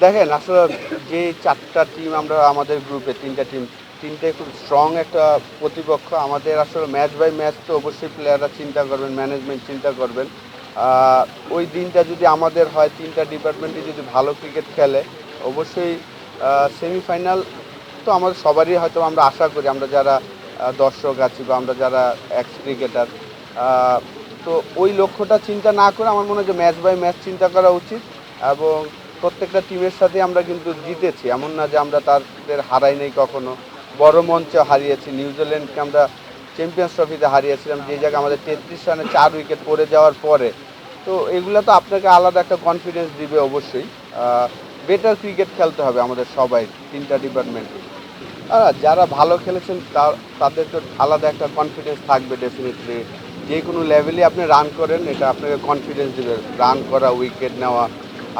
দেখেন আসলে যে ৪টা টিম আমরা আমাদের গ্রুপে ৩টা টিম, ৩টাই খুব স্ট্রং একটা প্রতিপক্ষ। আমাদের আসলে ম্যাচ বাই ম্যাচ তো অবশ্যই প্লেয়াররা চিন্তা করবেন, ম্যানেজমেন্ট চিন্তা করবেন। আ ওই দিনটা যদি আমাদের হয় ৩টা ডিপার্টমেন্টই যদি ভালো ক্রিকেট খেলে, অবশ্যই সেমিফাইনাল তো আমাদের সবারই হয়তো আমরা আশা করি, আমরা যারা দর্শক আছি বা আমরা যারা এক্স ক্রিকেটার। আ তো ওই লক্ষ্যটা চিন্তা না করে আমার মনে হয় যে ম্যাচ বাই ম্যাচ চিন্তা করা উচিত এবং প্রত্যেকটা টিমের সাথে আমরা কিন্তু জিতেছি, এমন না যে আমরা তাদের হারাই নাই কখনো। বড় মঞ্চে হারিয়েছি, নিউজিল্যান্ডকে আমরা চ্যাম্পিয়ন্স ট্রফিতে হারিয়েছিলাম, যে জায়গায় আমাদের ৩৩ রানে ৪ উইকেট পড়ে যাওয়ার পরে। তো এগুলো তো আপনাকে আলাদা একটা কনফিডেন্স দিবে অবশ্যই। বেটার ক্রিকেট খেলতে হবে আমাদের সবাই, ৩টা ডিপার্টমেন্টে। যারা ভালো খেলেছেন তাদের তো আলাদা একটা কনফিডেন্স থাকবে ডেফিনেটলি। যে কোনো লেভেলে আপনি রান করেন, এটা আপনাকে কনফিডেন্স দেবে, রান করা, উইকেট নেওয়া।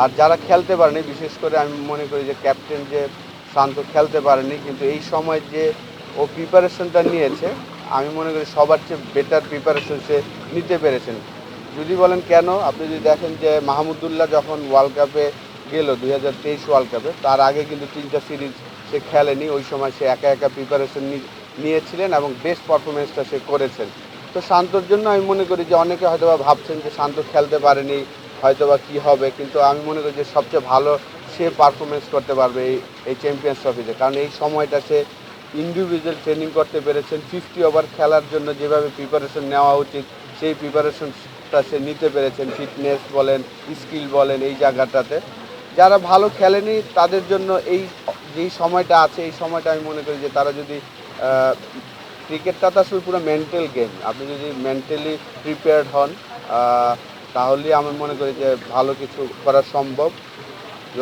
আর যারা খেলতে পারেনি, বিশেষ করে আমি মনে করি যে ক্যাপ্টেন যে শান্ত খেলতে পারেনি, কিন্তু এই সময় যে ও প্রিপারেশনটা নিয়েছে, আমি মনে করি সবার চেয়ে বেটার প্রিপারেশন সে নিতে পেরেছেন। যদি বলেন কেন, আপনি যদি দেখেন যে মাহমুদুল্লাহ যখন ওয়ার্ল্ড কাপে গেল ২০২৩ ওয়ার্ল্ড কাপে, তার আগে কিন্তু ৩টা সিরিজ সে খেলেনি। ওই সময় সে একা একা প্রিপারেশন নিয়েছিলেন এবং বেস্ট পারফরমেন্সটা সে করেছেন। তো শান্তর জন্য আমি মনে করি যে অনেকে হয়তোবা ভাবছেন যে শান্ত খেলতে পারেনি, হয়তোবা কী হবে, কিন্তু আমি মনে করি যে সবচেয়ে ভালো সে পারফরমেন্স করতে পারবে এই চ্যাম্পিয়ন্স ট্রফিতে। কারণ এই সময়টা সে ইন্ডিভিজুয়াল ট্রেনিং করতে পেরেছেন। 50 ওভার খেলার জন্য যেভাবে প্রিপারেশন নেওয়া উচিত, সেই প্রিপারেশনটা সে নিতে পেরেছেন। ফিটনেস বলেন, স্কিল বলেন, এই জায়গাটাতে যারা ভালো খেলেনি তাদের জন্য যেই সময়টা আছে, এই সময়টা আমি মনে করি যে তারা যদি ক্রিকেটটা তো আসলে পুরো মেন্টাল গেম। আপনি যদি মেন্টালি প্রিপেয়ার্ড হন, তাহলেই আমি মনে করি যে ভালো কিছু করা সম্ভব।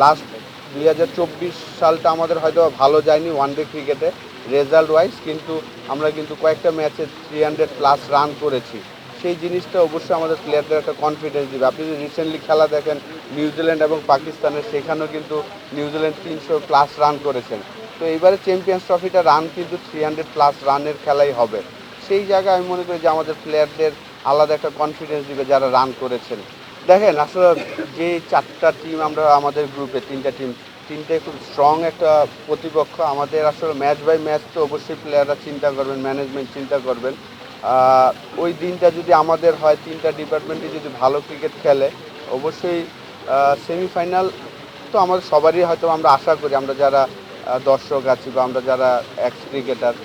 লাস্ট ২০২৪ সালটা আমাদের হয়তো ভালো যায়নি ওয়ানডে ক্রিকেটে রেজাল্ট ওয়াইজ, কিন্তু আমরা কিন্তু কয়েকটা ম্যাচে 300+ রান করেছি। সেই জিনিসটা অবশ্যই আমাদের প্লেয়ারদের একটা কনফিডেন্স দিবে। আপনি যদি রিসেন্টলি খেলা দেখেন নিউজিল্যান্ড এবং পাকিস্তানের, সেখানেও কিন্তু নিউজিল্যান্ড 300+ রান করেছেন। তো এইবারে চ্যাম্পিয়ন্স ট্রফিটা রান কিন্তু 300+ রানের খেলাই হবে। সেই জায়গায় আমি মনে করি যে আমাদের প্লেয়ারদের আলাদা একটা কনফিডেন্স দিবে যারা রান করেছেন। দেখেন আসলে যে ৪টা টিম আমরা আমাদের গ্রুপে ৩টা টিম, ৩টাই খুব স্ট্রং একটা প্রতিপক্ষ। আমাদের আসলে ম্যাচ বাই ম্যাচ তো অবশ্যই প্লেয়াররা চিন্তা করবেন, ম্যানেজমেন্ট চিন্তা করবেন। ওই দিনটা যদি আমাদের হয় ৩টা ডিপার্টমেন্টই যদি ভালো ক্রিকেট খেলে, অবশ্যই সেমিফাইনাল তো আমাদের সবারই হয়তো আমরা আশা করি, আমরা যারা দর্শক আছি বা আমরা যারা এক্স ক্রিকেটার।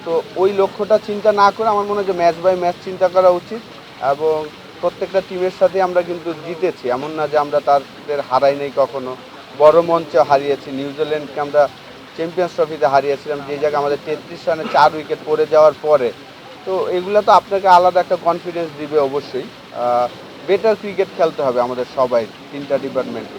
তো ওই লক্ষ্যটা চিন্তা না করে আমার মনে হয় যে ম্যাচ বাই ম্যাচ চিন্তা করা উচিত এবং প্রত্যেকটা টিমের সাথে আমরা কিন্তু জিতেছি, এমন না যে আমরা তাদের হারাই নাই কখনো। বড় মঞ্চে হারিয়েছি, নিউজিল্যান্ডকে আমরা চ্যাম্পিয়ন্স ট্রফিতে হারিয়েছিলাম, যে জায়গায় আমাদের ৩৩ রানে ৪ উইকেট পড়ে যাওয়ার পরে। তো এগুলো তো আপনাকে আলাদা একটা কনফিডেন্স দিবে অবশ্যই। বেটার ক্রিকেট খেলতে হবে আমাদের সবাই, ৩টা ডিপার্টমেন্টে।